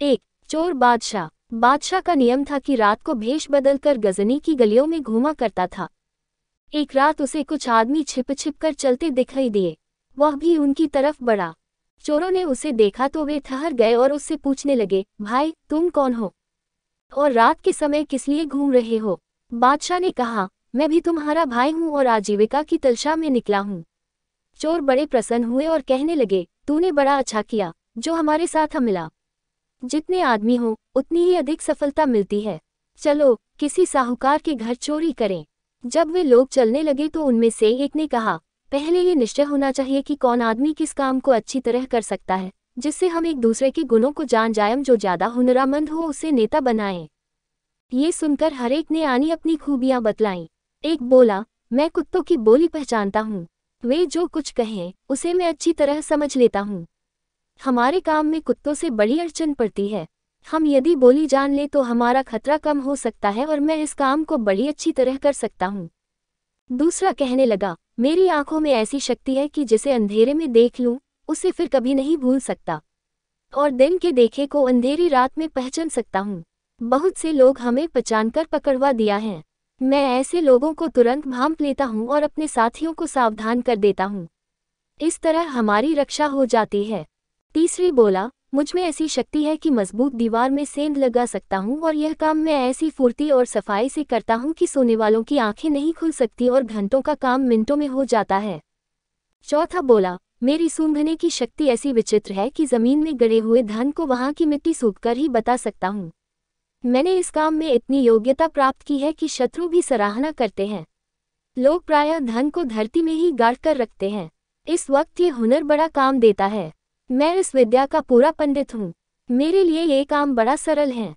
एक चोर बादशाह। बादशाह का नियम था कि रात को भेष बदलकर गजनी की गलियों में घूमा करता था। एक रात उसे कुछ आदमी छिप छिप कर चलते दिखाई दिए, वह भी उनकी तरफ बढ़ा। चोरों ने उसे देखा तो वे ठहर गए और उससे पूछने लगे, भाई तुम कौन हो और रात के समय किस लिए घूम रहे हो? बादशाह ने कहा, मैं भी तुम्हारा भाई हूँ और आजीविका की तलाश में निकला हूँ। चोर बड़े प्रसन्न हुए और कहने लगे, तूने बड़ा अच्छा किया जो हमारे साथ मिला। जितने आदमी हो उतनी ही अधिक सफलता मिलती है। चलो किसी साहूकार के घर चोरी करें। जब वे लोग चलने लगे तो उनमें से एक ने कहा, पहले ये निश्चय होना चाहिए कि कौन आदमी किस काम को अच्छी तरह कर सकता है, जिससे हम एक दूसरे के गुणों को जान जाएं। जो ज्यादा हुनरमंद हो उसे नेता बनाएं। ये सुनकर हरेक ने आनी अपनी खूबियां बतलाईं। एक बोला, मैं कुत्तों की बोली पहचानता हूँ, वे जो कुछ कहें उसे मैं अच्छी तरह समझ लेता हूँ। हमारे काम में कुत्तों से बड़ी अड़चन पड़ती है। हम यदि बोली जान ले तो हमारा खतरा कम हो सकता है और मैं इस काम को बड़ी अच्छी तरह कर सकता हूँ। दूसरा कहने लगा, मेरी आंखों में ऐसी शक्ति है कि जिसे अंधेरे में देख लूं उसे फिर कभी नहीं भूल सकता, और दिन के देखे को अंधेरी रात में पहचान सकता हूँ। बहुत से लोग हमें पहचानकर पकड़वा दिया है। मैं ऐसे लोगों को तुरंत भांप लेता हूँ और अपने साथियों को सावधान कर देता हूँ। इस तरह हमारी रक्षा हो जाती है। तीसरी बोला, मुझमें ऐसी शक्ति है कि मजबूत दीवार में सेंध लगा सकता हूँ और यह काम मैं ऐसी फुर्ती और सफाई से करता हूँ कि सोने वालों की आंखें नहीं खुल सकती और घंटों का काम मिनटों में हो जाता है। चौथा बोला, मेरी सूंघने की शक्ति ऐसी विचित्र है कि जमीन में गड़े हुए धन को वहां की मिट्टी सूंघकर ही बता सकता हूँ। मैंने इस काम में इतनी योग्यता प्राप्त की है कि शत्रु भी सराहना करते हैं। लोग प्रायः धन को धरती में ही गाड़ कर रखते हैं। इस वक्त ये हुनर बड़ा काम देता है। मैं इस विद्या का पूरा पंडित हूँ। मेरे लिए ये काम बड़ा सरल है।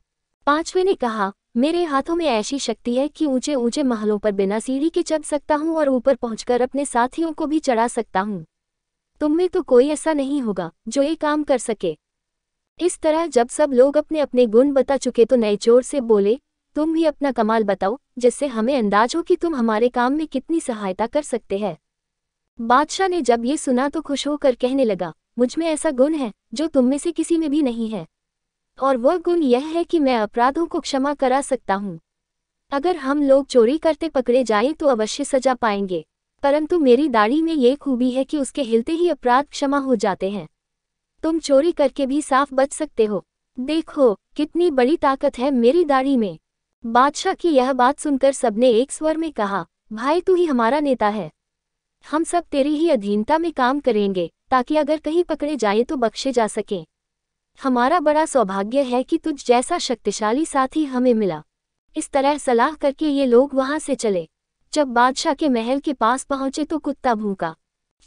पांचवे ने कहा, मेरे हाथों में ऐसी शक्ति है कि ऊंचे ऊंचे महलों पर बिना सीढ़ी के चढ़ सकता हूँ और ऊपर पहुंचकर अपने साथियों को भी चढ़ा सकता हूँ। तुम में तो कोई ऐसा नहीं होगा जो ये काम कर सके। इस तरह जब सब लोग अपने अपने गुण बता चुके तो नए चोर से बोले, तुम भी अपना कमाल बताओ जिससे हमें अंदाज हो कि तुम हमारे काम में कितनी सहायता कर सकते हैं। बादशाह ने जब ये सुना तो खुश होकर कहने लगा, मुझमें ऐसा गुण है जो तुम में से किसी में भी नहीं है, और वह गुण यह है कि मैं अपराधों को क्षमा करा सकता हूँ। अगर हम लोग चोरी करते पकड़े जाएं तो अवश्य सजा पाएंगे, परंतु मेरी दाढ़ी में ये खूबी है कि उसके हिलते ही अपराध क्षमा हो जाते हैं। तुम चोरी करके भी साफ बच सकते हो। देखो कितनी बड़ी ताकत है मेरी दाढ़ी में। बादशाह की यह बात सुनकर सबने एक स्वर में कहा, भाई तू ही हमारा नेता है। हम सब तेरी ही अधीनता में काम करेंगे ताकि अगर कहीं पकड़े जाए तो बख्शे जा सकें। हमारा बड़ा सौभाग्य है कि तुझ जैसा शक्तिशाली साथी हमें मिला। इस तरह सलाह करके ये लोग वहां से चले। जब बादशाह के महल के पास पहुंचे तो कुत्ता भूका।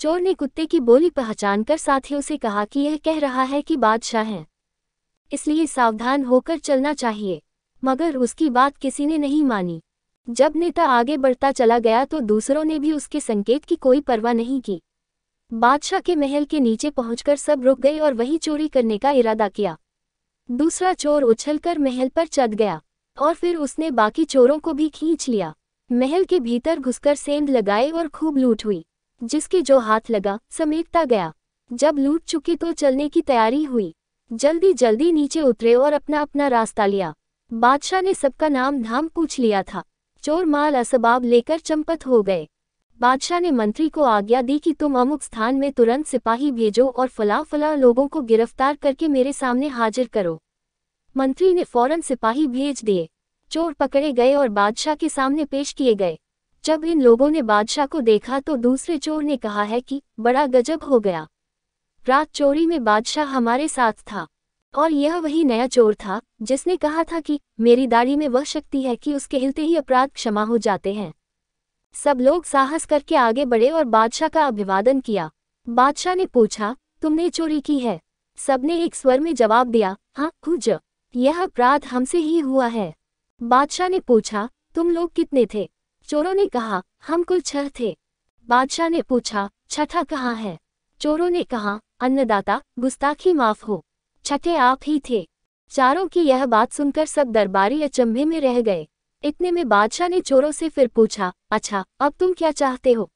चोर ने कुत्ते की बोली पहचानकर साथियों से कहा कि यह कह रहा है कि बादशाह है, इसलिए सावधान होकर चलना चाहिए। मगर उसकी बात किसी ने नहीं मानी। जब नेता आगे बढ़ता चला गया तो दूसरों ने भी उसके संकेत की कोई परवाह नहीं की। बादशाह के महल के नीचे पहुंचकर सब रुक गए और वहीं चोरी करने का इरादा किया। दूसरा चोर उछलकर महल पर चढ़ गया और फिर उसने बाकी चोरों को भी खींच लिया। महल के भीतर घुसकर सेंध लगाए और खूब लूट हुई। जिसके जो हाथ लगा समेटता गया। जब लूट चुके तो चलने की तैयारी हुई। जल्दी जल्दी नीचे उतरे और अपना अपना रास्ता लिया। बादशाह ने सबका नाम धाम पूछ लिया था। चोर माल असबाब लेकर चंपत हो गए। बादशाह ने मंत्री को आज्ञा दी कि तुम अमुक स्थान में तुरंत सिपाही भेजो और फला फला लोगों को गिरफ्तार करके मेरे सामने हाजिर करो। मंत्री ने फौरन सिपाही भेज दिए। चोर पकड़े गए और बादशाह के सामने पेश किए गए। जब इन लोगों ने बादशाह को देखा तो दूसरे चोर ने कहा है कि बड़ा गजब हो गया। रात चोरी में बादशाह हमारे साथ था, और यह वही नया चोर था जिसने कहा था कि मेरी दाढ़ी में वह शक्ति है कि उसके हिलते ही अपराध क्षमा हो जाते हैं। सब लोग साहस करके आगे बढ़े और बादशाह का अभिवादन किया। बादशाह ने पूछा, तुमने चोरी की है? सबने एक स्वर में जवाब दिया, हाँ हुज, यह अपराध हमसे ही हुआ है। बादशाह ने पूछा, तुम लोग कितने थे? चोरों ने कहा, हम कुल 6 थे। बादशाह ने पूछा, छठा कहाँ है? चोरों ने कहा, अन्नदाता गुस्ताखी माफ हो, छठे आप ही थे। चारों की यह बात सुनकर सब दरबारी अचंभे में रह गए। इतने में बादशाह ने चोरों से फिर पूछा, अच्छा अब तुम क्या चाहते हो?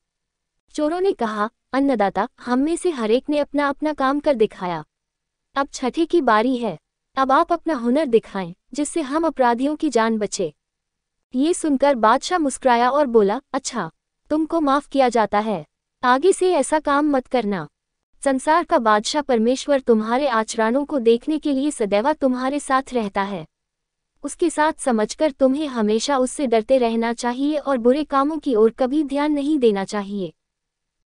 चोरों ने कहा, अन्नदाता हम में से हर एक ने अपना अपना काम कर दिखाया, अब छठे की बारी है। अब आप अपना हुनर दिखाएं, जिससे हम अपराधियों की जान बचे। ये सुनकर बादशाह मुस्कुराया और बोला, अच्छा, तुमको माफ किया जाता है, आगे से ऐसा काम मत करना। संसार का बादशाह परमेश्वर तुम्हारे आचरणों को देखने के लिए सदैव तुम्हारे साथ रहता है। उसके साथ समझकर तुम्हें हमेशा उससे डरते रहना चाहिए और बुरे कामों की ओर कभी ध्यान नहीं देना चाहिए।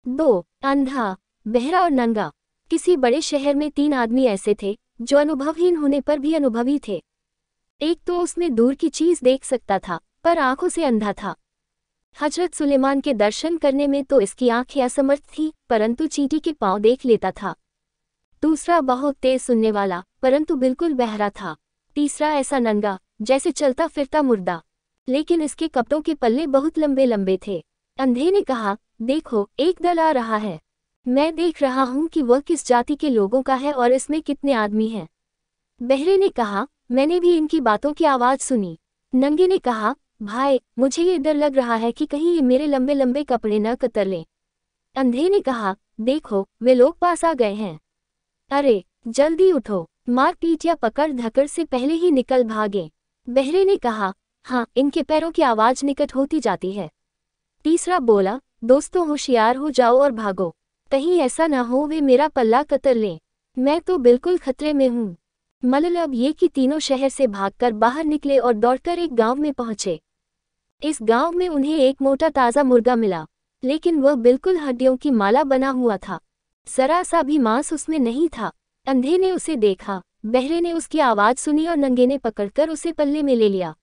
2. अंधा, बहरा और नंगा। किसी बड़े शहर में 3 आदमी ऐसे थे जो अनुभवहीन होने पर भी अनुभवी थे। एक तो उसमें दूर की चीज देख सकता था, पर आंखों से अंधा था। हजरत सुलेमान के दर्शन करने में तो इसकी आंखें असमर्थ थी, परंतु चींटी के पांव देख लेता था। दूसरा बहुत तेज सुनने वाला, परंतु बिल्कुल बहरा था। तीसरा ऐसा नंगा, जैसे चलता फिरता मुर्दा, लेकिन इसके कपड़ों के पल्ले बहुत लंबे लंबे थे। अंधे ने कहा, देखो, एक दल आ रहा है। मैं देख रहा हूं कि वह किस जाति के लोगों का है और इसमें कितने आदमी हैं। बहरे ने कहा, मैंने भी इनकी बातों की आवाज सुनी। नंगे ने कहा, भाई, मुझे ये डर लग रहा है कि कहीं ये मेरे लंबे लंबे कपड़े न कतर लें। अंधे ने कहा, देखो, वे लोग पास आ गए हैं। अरे, जल्दी उठो, मार पीट या पकड़ धकड़ से पहले ही निकल भागे। बहरे ने कहा, हाँ, इनके पैरों की आवाज निकट होती जाती है। तीसरा बोला, दोस्तों, होशियार हो जाओ और भागो, कहीं ऐसा ना हो वे मेरा पल्ला कतर लें। मैं तो बिल्कुल खतरे में हूँ। मतलब ये कि तीनों शहर से भागकर बाहर निकले और दौड़कर एक गांव में पहुंचे। इस गांव में उन्हें एक मोटा ताज़ा मुर्गा मिला, लेकिन वह बिल्कुल हड्डियों की माला बना हुआ था, जरा सा भी मांस उसमें नहीं था। अंधे ने उसे देखा, बहरे ने उसकी आवाज़ सुनी और नंगे ने पकड़कर उसे पल्ले में ले लिया।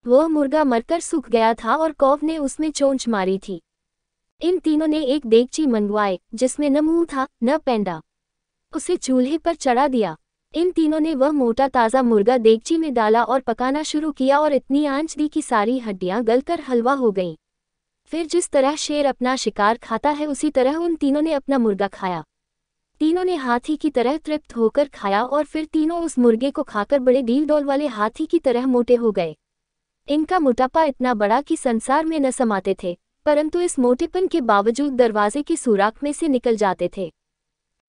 वह मुर्गा मरकर सूख गया था और कौव ने उसमें चोंच मारी थी। इन तीनों ने एक देगची मंगवाए, जिसमें न मुंह था न पेंडा। उसे चूल्हे पर चढ़ा दिया। इन तीनों ने वह मोटा ताज़ा मुर्गा देगची में डाला और पकाना शुरू किया और इतनी आंच दी कि सारी हड्डियां गलकर हलवा हो गईं। फिर जिस तरह शेर अपना शिकार खाता है, उसी तरह उन तीनों ने अपना मुर्गा खाया। तीनों ने हाथी की तरह तृप्त होकर खाया और फिर तीनों उस मुर्गे को खाकर बड़े डील डोल वाले हाथी की तरह मोटे हो गए। इनका मोटापा इतना बड़ा कि संसार में न समाते थे, परंतु इस मोटेपन के बावजूद दरवाजे की सुराख में से निकल जाते थे।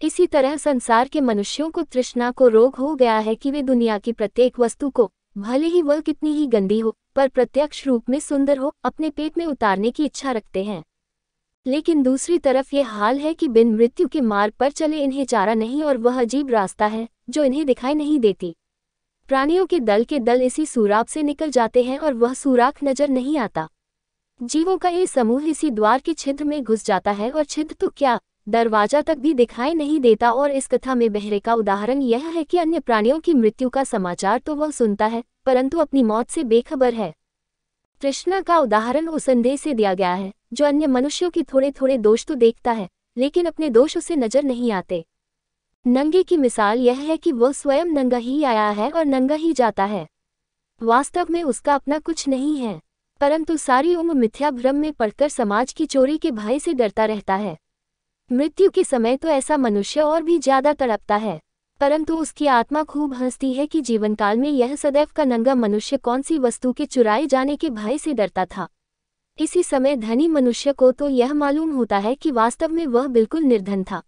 इसी तरह संसार के मनुष्यों को तृष्णा को रोग हो गया है कि वे दुनिया की प्रत्येक वस्तु को, भले ही वह कितनी ही गंदी हो, पर प्रत्यक्ष रूप में सुंदर हो, अपने पेट में उतारने की इच्छा रखते हैं। लेकिन दूसरी तरफ ये हाल है कि बिन मृत्यु के मार्ग पर चले इन्हें चारा नहीं, और वह अजीब रास्ता है जो इन्हें दिखाई नहीं देती। प्राणियों के दल इसी सुराख से निकल जाते हैं और वह सुराख नजर नहीं आता। जीवों का ये समूह इसी द्वार के छिद्र में घुस जाता है, और छिद्र तो क्या, दरवाजा तक भी दिखाई नहीं देता। और इस कथा में बहरे का उदाहरण यह है कि अन्य प्राणियों की मृत्यु का समाचार तो वह सुनता है, परंतु अपनी मौत से बेखबर है। तृष्णा का उदाहरण उस अंधे से दिया गया है जो अन्य मनुष्यों की थोड़े थोड़े दोष तो देखता है, लेकिन अपने दोष उसे नजर नहीं आते। नंगे की मिसाल यह है कि वह स्वयं नंगा ही आया है और नंगा ही जाता है। वास्तव में उसका अपना कुछ नहीं है, परंतु सारी उम्र मिथ्या भ्रम में पड़कर समाज की चोरी के भय से डरता रहता है। मृत्यु के समय तो ऐसा मनुष्य और भी ज्यादा तड़पता है, परंतु उसकी आत्मा खूब हंसती है कि जीवनकाल में यह सदैव का नंगा मनुष्य कौन सी वस्तु के चुराए जाने के भय से डरता था। इसी समय धनी मनुष्य को तो यह मालूम होता है कि वास्तव में वह बिल्कुल निर्धन था।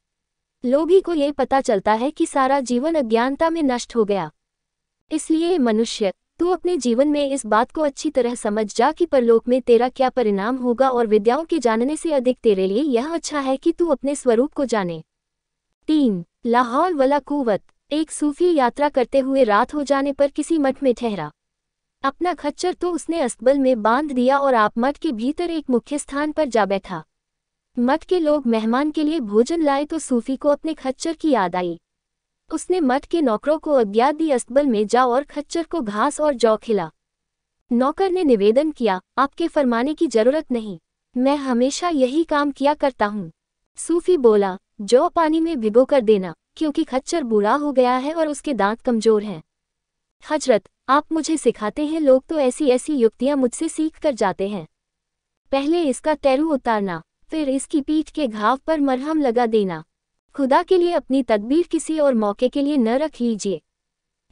लोभी को यह पता चलता है कि सारा जीवन अज्ञानता में नष्ट हो गया। इसलिए मनुष्य, तू अपने जीवन में इस बात को अच्छी तरह समझ जा कि परलोक में तेरा क्या परिणाम होगा, और विद्याओं के जानने से अधिक तेरे लिए यह अच्छा है कि तू अपने स्वरूप को जाने। 3. लाहौल वला कुव्वत। एक सूफी यात्रा करते हुए रात हो जाने पर किसी मठ में ठहरा। अपना खच्चर तो उसने अस्तबल में बांध दिया और आप मठ के भीतर एक मुख्य स्थान पर जा बैठा। मठ के लोग मेहमान के लिए भोजन लाए तो सूफी को अपने खच्चर की याद आई। उसने मठ के नौकरों को आज्ञा दी, अस्तबल में जाओ और खच्चर को घास और जौ खिला। नौकर ने निवेदन किया, आपके फरमाने की जरूरत नहीं, मैं हमेशा यही काम किया करता हूँ। सूफी बोला, जौ पानी में भिगो कर देना, क्योंकि खच्चर बूढ़ा हो गया है और उसके दांत कमजोर हैं। हजरत, आप मुझे सिखाते हैं, लोग तो ऐसी ऐसी युक्तियां मुझसे सीख कर जाते हैं। पहले इसका टैरू उतारना, फिर इसकी पीठ के घाव पर मरहम लगा देना। खुदा के लिए अपनी तदबीर किसी और मौके के लिए न रख लीजिए।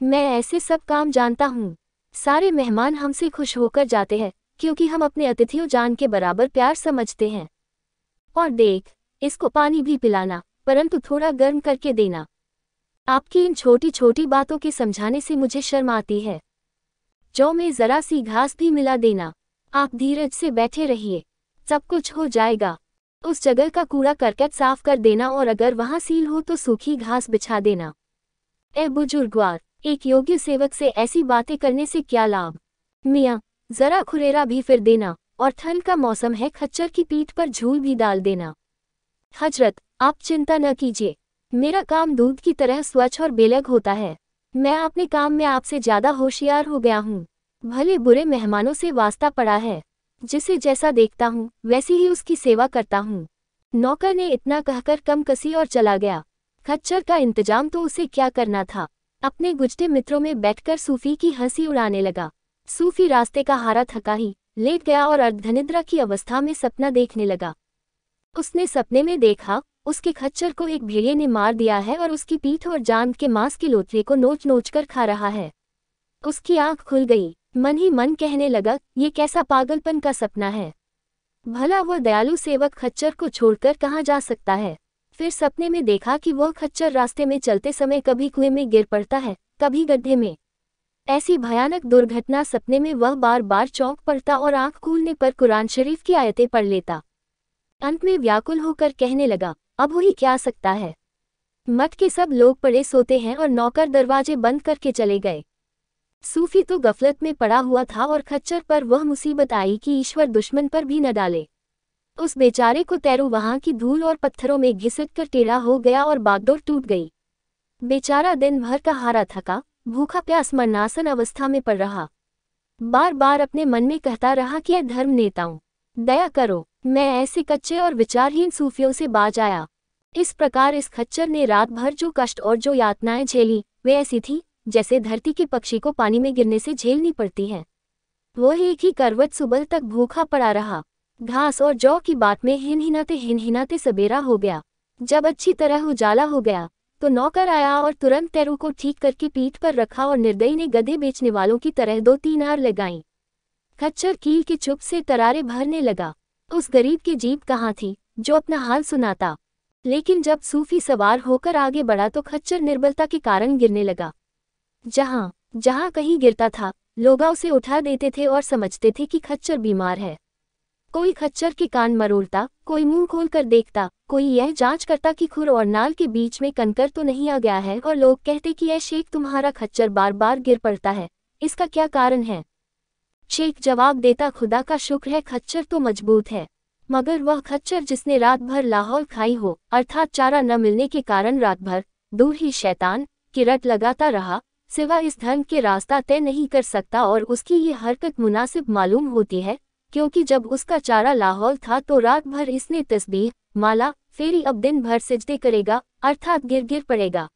मैं ऐसे सब काम जानता हूँ। सारे मेहमान हमसे खुश होकर जाते हैं, क्योंकि हम अपने अतिथियों जान के बराबर प्यार समझते हैं। और देख, इसको पानी भी पिलाना, परंतु थोड़ा गर्म करके देना। आपकी इन छोटी छोटी बातों के समझाने से मुझे शर्म आती है। जौ में जरा सी घास भी मिला देना। आप धीरज से बैठे रहिए, सब कुछ हो जाएगा। उस जगह का कूड़ा करकट साफ कर देना और अगर वहां सील हो तो सूखी घास बिछा देना। ए बुजुर्गवार, एक योग्य सेवक से ऐसी बातें करने से क्या लाभ? मियाँ, जरा खुरेरा भी फिर देना, और ठंड का मौसम है, खच्चर की पीठ पर झूल भी डाल देना। हजरत, आप चिंता न कीजिए, मेरा काम दूध की तरह स्वच्छ और बेलग होता है। मैं अपने काम में आपसे ज्यादा होशियार हो गया हूँ। भले बुरे मेहमानों से वास्ता पड़ा है, जिसे जैसा देखता हूँ वैसी ही उसकी सेवा करता हूँ। नौकर ने इतना कहकर कम कसी और चला गया। खच्चर का इंतजाम तो उसे क्या करना था। अपने गुजटे मित्रों में बैठकर सूफी की हंसी उड़ाने लगा। सूफी रास्ते का हारा थका ही लेट गया और अर्धनिद्रा की अवस्था में सपना देखने लगा। उसने सपने में देखा उसके खच्चर को एक भेड़िए ने मार दिया है और उसकी पीठ और जांघ के मांस के लोथड़े को नोच नोच कर खा रहा है। उसकी आंख खुल गई, मन ही मन कहने लगा, ये कैसा पागलपन का सपना है। भला वह दयालु सेवक खच्चर को छोड़कर कहाँ जा सकता है। फिर सपने में देखा कि वह खच्चर रास्ते में चलते समय कभी कुएं में गिर पड़ता है, कभी गड्ढे में। ऐसी भयानक दुर्घटना सपने में वह बार बार चौंक पड़ता और आंख खुलने पर कुरान शरीफ की आयतें पढ़ लेता। अंत में व्याकुल होकर कहने लगा, अब हो ही क्या सकता है। मठ के सब लोग पड़े सोते हैं और नौकर दरवाजे बंद करके चले गए। सूफी तो गफलत में पड़ा हुआ था और खच्चर पर वह मुसीबत आई कि ईश्वर दुश्मन पर भी न डाले। उस बेचारे को तैरो वहां की धूल और पत्थरों में घिसट कर टेढ़ा हो गया और बागडोर टूट गई। बेचारा दिन भर का हारा थका भूखा प्यास मरनासन अवस्था में पड़ रहा। बार बार अपने मन में कहता रहा कि धर्म नेताओं, दया करो, मैं ऐसे कच्चे और विचारहीन सूफियों से बाज आया। इस प्रकार इस खच्चर ने रात भर जो कष्ट और जो यातनाएं झेली वे ऐसी थी जैसे धरती के पक्षी को पानी में गिरने से झेलनी पड़ती हैं। वह एक ही करवट सुबह तक भूखा पड़ा रहा। घास और जौ की बात में हिनहिनाते सबेरा हो गया। जब अच्छी तरह उजाला हो गया तो नौकर आया और तुरंत तैरू को ठीक करके पीठ पर रखा और निर्दयी ने गधे बेचने वालों की तरह 2-3 आर लगाईं। खच्चर कील के चुप से तरारे भरने लगा। उस गरीब की जीभ कहाँ थी जो अपना हाल सुनाता। लेकिन जब सूफी सवार होकर आगे बढ़ा तो खच्चर निर्बलता के कारण गिरने लगा। जहाँ जहाँ कहीं गिरता था लोग उसे उठा देते थे और समझते थे कि खच्चर बीमार है। कोई खच्चर के कान मरोड़ता, कोई मुंह खोलकर देखता, कोई यह जांच करता कि खुर और नाल के बीच में कंकर तो नहीं आ गया है, और लोग कहते कि ऐ शेख, तुम्हारा खच्चर बार बार गिर पड़ता है, इसका क्या कारण है। शेख जवाब देता, खुदा का शुक्र है खच्चर तो मजबूत है, मगर वह खच्चर जिसने रात भर लाहौल खाई हो, अर्थात चारा न मिलने के कारण रात भर दूर ही शैतान की रट लगाता रहा, सिवा इस धर्म के रास्ता तय नहीं कर सकता। और उसकी ये हरकत मुनासिब मालूम होती है क्योंकि जब उसका चारा लाहौल था तो रात भर इसने तस्बीह माला फेरी, अब दिन भर सिजदे करेगा अर्थात गिर गिर पड़ेगा।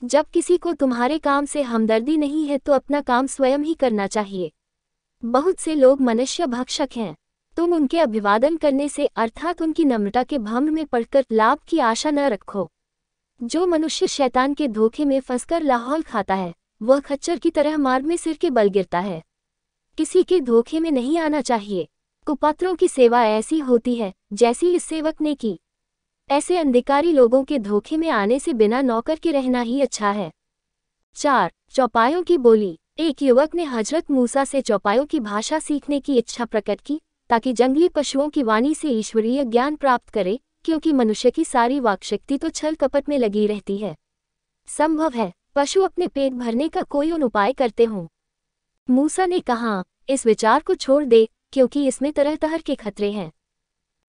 जब किसी को तुम्हारे काम से हमदर्दी नहीं है तो अपना काम स्वयं ही करना चाहिए। बहुत से लोग मनुष्य भक्षक हैं, तुम उनके अभिवादन करने से अर्थात उनकी नम्रता के भ्रम में पड़कर लाभ की आशा न रखो। जो मनुष्य शैतान के धोखे में फंसकर लाहौल खाता है वह खच्चर की तरह मार्ग में सिर के बल गिरता है। किसी के धोखे में नहीं आना चाहिए। कुपात्रों की सेवा ऐसी होती है जैसी इस सेवक ने की। ऐसे अंधकारी लोगों के धोखे में आने से बिना नौकर के रहना ही अच्छा है। 4. चौपायों की बोली। एक युवक ने हजरत मूसा से चौपायों की भाषा सीखने की इच्छा प्रकट की ताकि जंगली पशुओं की वाणी से ईश्वरीय ज्ञान प्राप्त करे, क्योंकि मनुष्य की सारी वाक्शक्ति तो छल कपट में लगी रहती है। संभव है पशु अपने पेट भरने का कोई उपाय करते हों। मूसा ने कहा, इस विचार को छोड़ दे क्योंकि इसमें तरह तरह के खतरे हैं।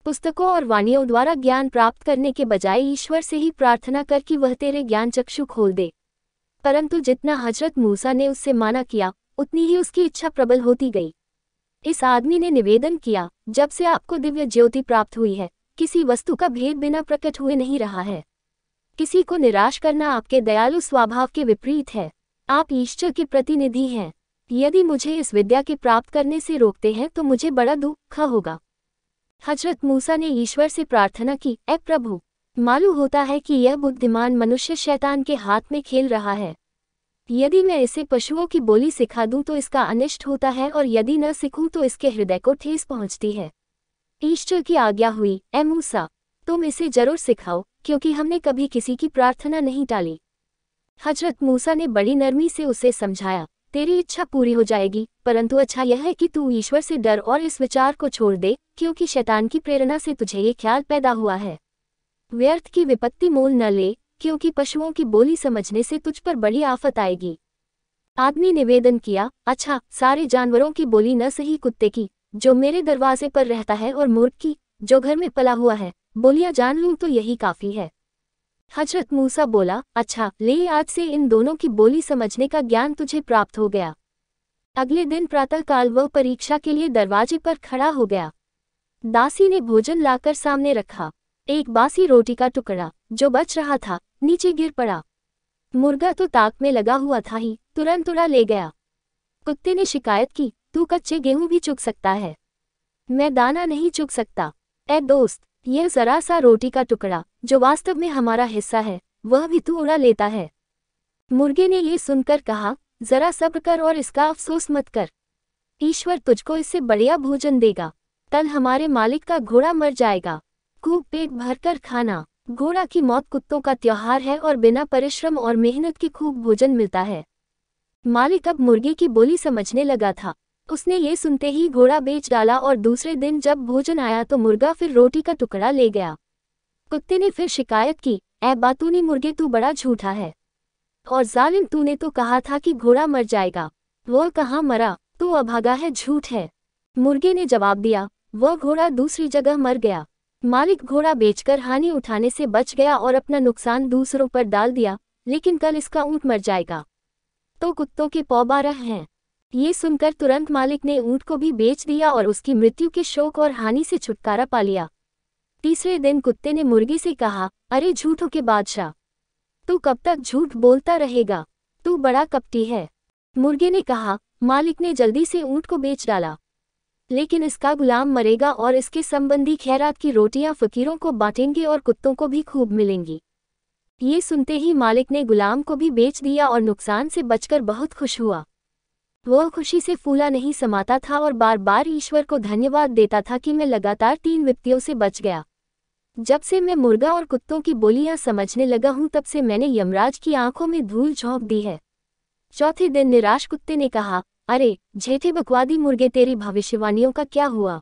पुस्तकों और वाणियों द्वारा ज्ञान प्राप्त करने के बजाय ईश्वर से ही प्रार्थना कर कि वह तेरे ज्ञान चक्षु खोल दे। परंतु जितना हजरत मूसा ने उससे माना किया उतनी ही उसकी इच्छा प्रबल होती गई। इस आदमी ने निवेदन किया, जब से आपको दिव्य ज्योति प्राप्त हुई है किसी वस्तु का भेद बिना प्रकट हुए नहीं रहा है। किसी को निराश करना आपके दयालु स्वभाव के विपरीत है। आप ईश्वर के प्रतिनिधि हैं। यदि मुझे इस विद्या के प्राप्त करने से रोकते हैं तो मुझे बड़ा दुख होगा। हजरत मूसा ने ईश्वर से प्रार्थना की, ऐ प्रभु, मालूम होता है कि यह बुद्धिमान मनुष्य शैतान के हाथ में खेल रहा है। यदि मैं इसे पशुओं की बोली सिखा दूं तो इसका अनिष्ट होता है, और यदि न सीखूं तो इसके हृदय को ठेस पहुंचती है। ईश्वर की आज्ञा हुई, ऐ मूसा, तुम इसे जरूर सिखाओ, क्योंकि हमने कभी किसी की प्रार्थना नहीं टाली। हजरत मूसा ने बड़ी नरमी से उसे समझाया, तेरी इच्छा पूरी हो जाएगी, परंतु अच्छा यह है कि तू ईश्वर से डर और इस विचार को छोड़ दे, क्योंकि शैतान की प्रेरणा से तुझे ये ख्याल पैदा हुआ है। व्यर्थ की विपत्ति मोल न ले, क्योंकि पशुओं की बोली समझने से तुझ पर बड़ी आफत आएगी। आदमी निवेदन किया, अच्छा, सारे जानवरों की बोली न सही कुत्ते की, जो मेरे दरवाजे पर रहता है, और मुर्ग की, जो घर में पला हुआ है, बोलियां जान लूं तो यही काफी है। हजरत मूसा बोला, अच्छा, ले आज से इन दोनों की बोली समझने का ज्ञान तुझे प्राप्त हो गया। अगले दिन प्रातःकाल वह परीक्षा के लिए दरवाजे पर खड़ा हो गया। दासी ने भोजन लाकर सामने रखा। एक बासी रोटी का टुकड़ा, जो बच रहा था, नीचे गिर पड़ा। मुर्गा तो ताक में लगा हुआ था ही, तुरंत उड़ा ले गया। कुत्ते ने शिकायत की, तू कच्चे गेहूं भी चुग सकता है, मैं दाना नहीं चुग सकता। ए दोस्त, यह जरा सा रोटी का टुकड़ा, जो वास्तव में हमारा हिस्सा है, वह भी तू उड़ा लेता है। मुर्गे ने ये सुनकर कहा, जरा सब्र कर और इसका अफसोस मत कर। ईश्वर तुझको इससे बढ़िया भोजन देगा। कल हमारे मालिक का घोड़ा मर जाएगा। खूब पेट भरकर खाना। घोड़ा की मौत कुत्तों का त्योहार है और बिना परिश्रम और मेहनत के खूब भोजन मिलता है। मालिक अब मुर्गे की बोली समझने लगा था। उसने ये सुनते ही घोड़ा बेच डाला और दूसरे दिन जब भोजन आया तो मुर्गा फिर रोटी का टुकड़ा ले गया। कुत्ते ने फिर शिकायत की, ऐ बातूनी मुर्गे, तू बड़ा झूठा है और जालिम, तूने तो कहा था कि घोड़ा मर जाएगा, वो कहाँ मरा, तू अभागा है, झूठ है। मुर्गे ने जवाब दिया, वह घोड़ा दूसरी जगह मर गया। मालिक घोड़ा बेचकर हानि उठाने से बच गया और अपना नुकसान दूसरों पर डाल दिया, लेकिन कल इसका ऊँट मर जाएगा तो कुत्तों के पौ 12 हैं। ये सुनकर तुरंत मालिक ने ऊँट को भी बेच दिया और उसकी मृत्यु के शोक और हानि से छुटकारा पा लिया। तीसरे दिन कुत्ते ने मुर्गे से कहा, अरे झूठों के बादशाह, तू कब तक झूठ बोलता रहेगा, तू बड़ा कपटी है। मुर्गे ने कहा, मालिक ने जल्दी से ऊँट को बेच डाला, लेकिन इसका गुलाम मरेगा और इसके संबंधी खैरात की रोटियां फकीरों को बांटेंगे और कुत्तों को भी खूब मिलेंगी। ये सुनते ही मालिक ने गुलाम को भी बेच दिया और नुकसान से बचकर बहुत खुश हुआ। वह खुशी से फूला नहीं समाता था और बार बार ईश्वर को धन्यवाद देता था कि मैं लगातार 3 विपत्तियों से बच गया। जब से मैं मुर्गा और कुत्तों की बोलियां समझने लगा हूं, तब से मैंने यमराज की आंखों में धूल झोंक दी है। चौथे दिन निराश कुत्ते ने कहा, अरे झेठे बकवादी मुर्गे, तेरी भविष्यवाणियों का क्या हुआ?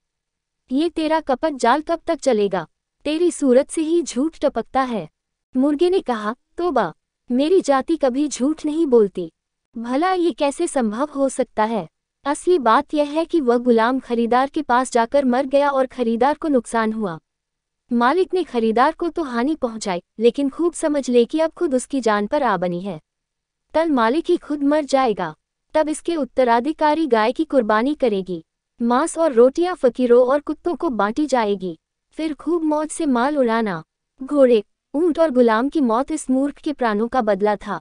ये तेरा कपट जाल कब तक चलेगा? तेरी सूरत से ही झूठ टपकता है। मुर्गे ने कहा, तोबा, मेरी जाति कभी झूठ नहीं बोलती। भला ये कैसे संभव हो सकता है? असली बात यह है कि वह गुलाम खरीदार के पास जाकर मर गया और खरीदार को नुकसान हुआ। मालिक ने खरीदार को तो हानि पहुंचाई, लेकिन खूब समझ ले कि अब खुद उसकी जान पर आ बनी है। कल मालिक ही खुद मर जाएगा, तब इसके उत्तराधिकारी गाय की कुर्बानी करेगी। मांस और रोटियां फकीरों और कुत्तों को बांटी जाएगी। फिर खूब मौज से माल उड़ाना। घोड़े, ऊंट और गुलाम की मौत इस मूर्ख के प्राणों का बदला था।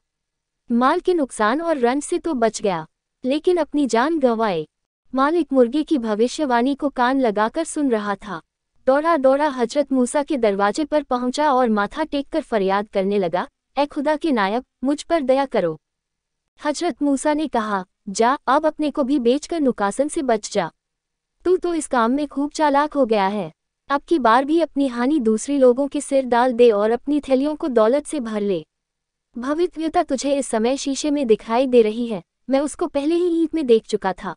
माल के नुकसान और रंज से तो बच गया, लेकिन अपनी जान गंवाए। मालिक मुर्गे की भविष्यवाणी को कान लगाकर सुन रहा था। दौड़ा दौड़ा हजरत मूसा के दरवाजे पर पहुंचा और माथा टेककर फरियाद करने लगा, ऐ खुदा के नायब, मुझ पर दया करो। हजरत मूसा ने कहा, जा, अब अपने को भी बेचकर नुकसान से बच जा। तू तो इस काम में खूब चालाक हो गया है। अब की बार भी अपनी हानि दूसरी लोगों के सिर डाल दे और अपनी थैलियों को दौलत से भर ले। भविष्यता तुझे इस समय शीशे में दिखाई दे रही है, मैं उसको पहले ही ईद में देख चुका था।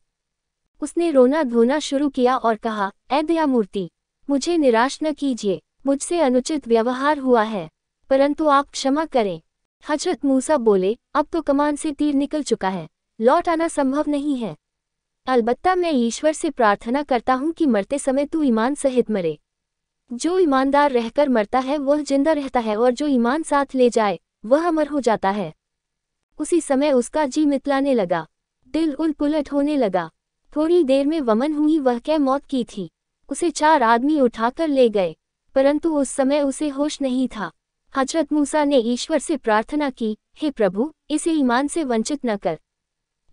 उसने रोना धोना शुरू किया और कहा, ऐ दयामूर्ति, मुझे निराश न कीजिए, मुझसे अनुचित व्यवहार हुआ है, परंतु आप क्षमा करें। हजरत मूसा बोले, अब तो कमान से तीर निकल चुका है, लौट आना संभव नहीं है। अलबत्ता मैं ईश्वर से प्रार्थना करता हूँ कि मरते समय तू ईमान सहित मरे। जो ईमानदार रहकर मरता है वह जिंदा रहता है, और जो ईमान साथ ले जाए वह अमर हो जाता है। उसी समय उसका जी मितलाने लगा, दिल उलट होने लगा। थोड़ी देर में वमन हुई, वह क्या मौत की थी। उसे 4 आदमी उठाकर ले गए, परंतु उस समय उसे होश नहीं था। हजरत मूसा ने ईश्वर से प्रार्थना की, हे प्रभु, इसे ईमान से वंचित न कर।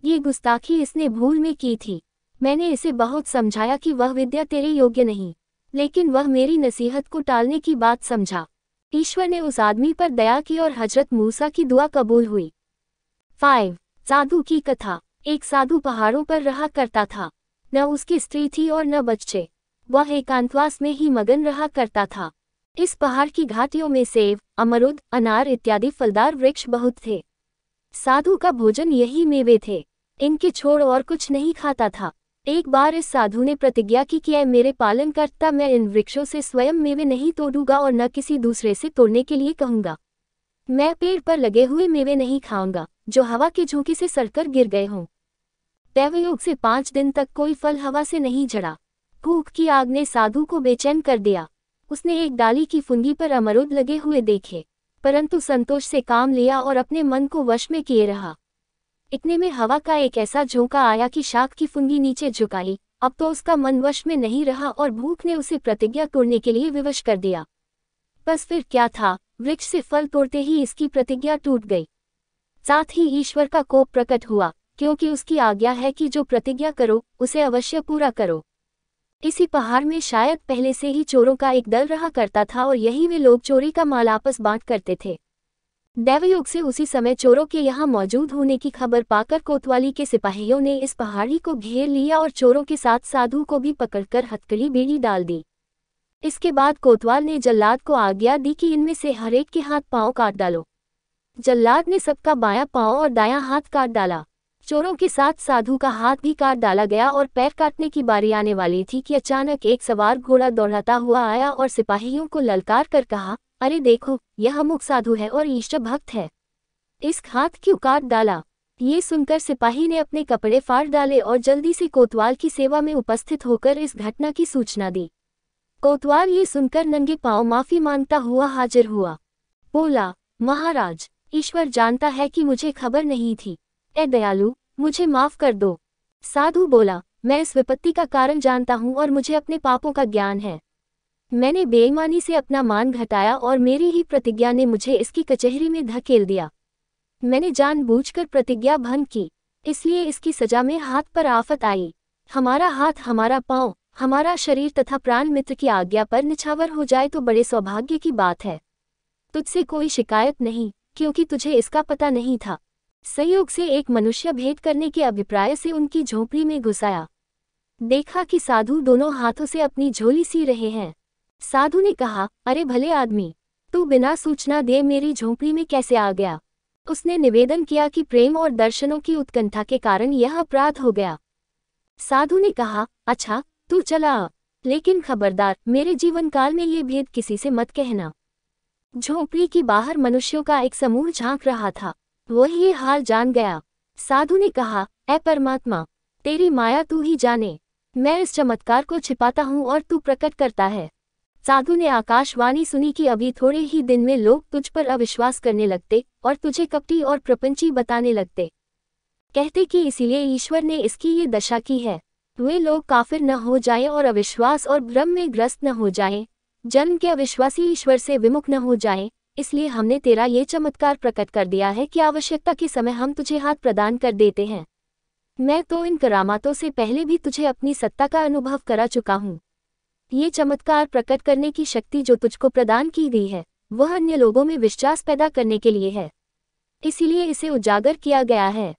ये गुस्ताखी इसने भूल में की थी। मैंने इसे बहुत समझाया कि वह विद्या तेरे योग्य नहीं, लेकिन वह मेरी नसीहत को टालने की बात समझा। ईश्वर ने उस आदमी पर दया की और हजरत मूसा की दुआ कबूल हुई। 5. साधु की कथा। एक साधु पहाड़ों पर रहा करता था। न उसकी स्त्री थी और न बच्चे। वह एकांतवास में ही मगन रहा करता था। इस पहाड़ की घाटियों में सेब, अमरूद, अनार इत्यादि फलदार वृक्ष बहुत थे। साधु का भोजन यही मेवे थे, इनके छोड़ और कुछ नहीं खाता था। एक बार इस साधु ने प्रतिज्ञा की कि ऐ मेरे पालनकर्ता, मैं इन वृक्षों से स्वयं मेवे नहीं तोड़ूंगा और न किसी दूसरे से तोड़ने के लिए कहूंगा। मैं पेड़ पर लगे हुए मेवे नहीं खाऊंगा जो हवा के झोंके से सड़कर गिर गए हों। दैवयोग से 5 दिन तक कोई फल हवा से नहीं झड़ा। भूख की आग ने साधु को बेचैन कर दिया। उसने एक डाली की फुंगी पर अमरूद लगे हुए देखे, परंतु संतोष से काम लिया और अपने मन को वश में किए रहा। इतने में हवा का एक ऐसा झोंका आया कि शाख की फुंगी नीचे झुकाई। अब तो उसका मन वश में नहीं रहा और भूख ने उसे प्रतिज्ञा तोड़ने के लिए विवश कर दिया। बस फिर क्या था, वृक्ष से फल तोड़ते ही इसकी प्रतिज्ञा टूट गई। साथ ही ईश्वर का कोप प्रकट हुआ, क्योंकि उसकी आज्ञा है कि जो प्रतिज्ञा करो उसे अवश्य पूरा करो। इसी पहाड़ में शायद पहले से ही चोरों का एक दल रहा करता था और यही वे लोग चोरी का माल आपस बांट करते थे। दैवयोग से उसी समय चोरों के यहाँ मौजूद होने की खबर पाकर कोतवाली के सिपाहियों ने इस पहाड़ी को घेर लिया और चोरों के साथ साधु को भी पकड़कर हथकड़ी बेड़ी डाल दी। इसके बाद कोतवाल ने जल्लाद को आज्ञा दी कि इनमें से हर एक के हाथ पांव काट डालो। जल्लाद ने सबका बायां पांव और दायां हाथ काट डाला। चोरों के साथ साधु का हाथ भी काट डाला गया और पैर काटने की बारी आने वाली थी कि अचानक एक सवार घोड़ा दौड़ाता हुआ आया और सिपाहियों को ललकार कर कहा, अरे देखो, यह अमुक साधु है और ईष्ट भक्त है, इस हाथ क्यों काट डाला। ये सुनकर सिपाही ने अपने कपड़े फाड़ डाले और जल्दी से कोतवाल की सेवा में उपस्थित होकर इस घटना की सूचना दी। कोतवाल ये सुनकर नंगे पांव माफी मांगता हुआ हाजिर हुआ। बोला, महाराज, ईश्वर जानता है कि मुझे खबर नहीं थी। ए दयालु, मुझे माफ कर दो। साधु बोला, मैं इस विपत्ति का कारण जानता हूँ और मुझे अपने पापों का ज्ञान है। मैंने बेईमानी से अपना मान घटाया और मेरी ही प्रतिज्ञा ने मुझे इसकी कचहरी में धकेल दिया। मैंने जानबूझकर प्रतिज्ञा भंग की, इसलिए इसकी सजा में हाथ पर आफत आई। हमारा हाथ, हमारा पाँव, हमारा शरीर तथा प्राण मित्र की आज्ञा पर निछावर हो जाए तो बड़े सौभाग्य की बात है। तुझसे कोई शिकायत नहीं, क्योंकि तुझे इसका पता नहीं था। संयोग से एक मनुष्य भेंट करने के अभिप्राय से उनकी झोपड़ी में घुस आया। देखा कि साधु दोनों हाथों से अपनी झोली सी रहे हैं। साधु ने कहा, अरे भले आदमी, तू बिना सूचना दे मेरी झोपड़ी में कैसे आ गया। उसने निवेदन किया कि प्रेम और दर्शनों की उत्कंठा के कारण यह अपराध हो गया। साधु ने कहा, अच्छा, तू चला आ, लेकिन खबरदार, मेरे जीवन काल में ये भेद किसी से मत कहना। झोपड़ी के बाहर मनुष्यों का एक समूह झांक रहा था। वह ये हाल जान गया। साधु ने कहा, ऐ परमात्मा, तेरी माया तू ही जाने। मैं इस चमत्कार को छिपाता हूँ और तू प्रकट करता है। साधु ने आकाशवाणी सुनी कि अभी थोड़े ही दिन में लोग तुझ पर अविश्वास करने लगते और तुझे कपटी और प्रपंची बताने लगते। कहते कि इसीलिए ईश्वर ने इसकी ये दशा की है। वे लोग काफिर न हो जाएं और अविश्वास और भ्रम में ग्रस्त न हो जाएं, जन्म के अविश्वासी ईश्वर से विमुख न हो जाएं। इसलिए हमने तेरा ये चमत्कार प्रकट कर दिया है कि आवश्यकता के समय हम तुझे हाथ प्रदान कर देते हैं। मैं तो इन करामातों से पहले भी तुझे अपनी सत्ता का अनुभव करा चुका हूँ। ये चमत्कार प्रकट करने की शक्ति जो तुझको प्रदान की गई है, वह अन्य लोगों में विश्वास पैदा करने के लिए है, इसीलिए इसे उजागर किया गया है।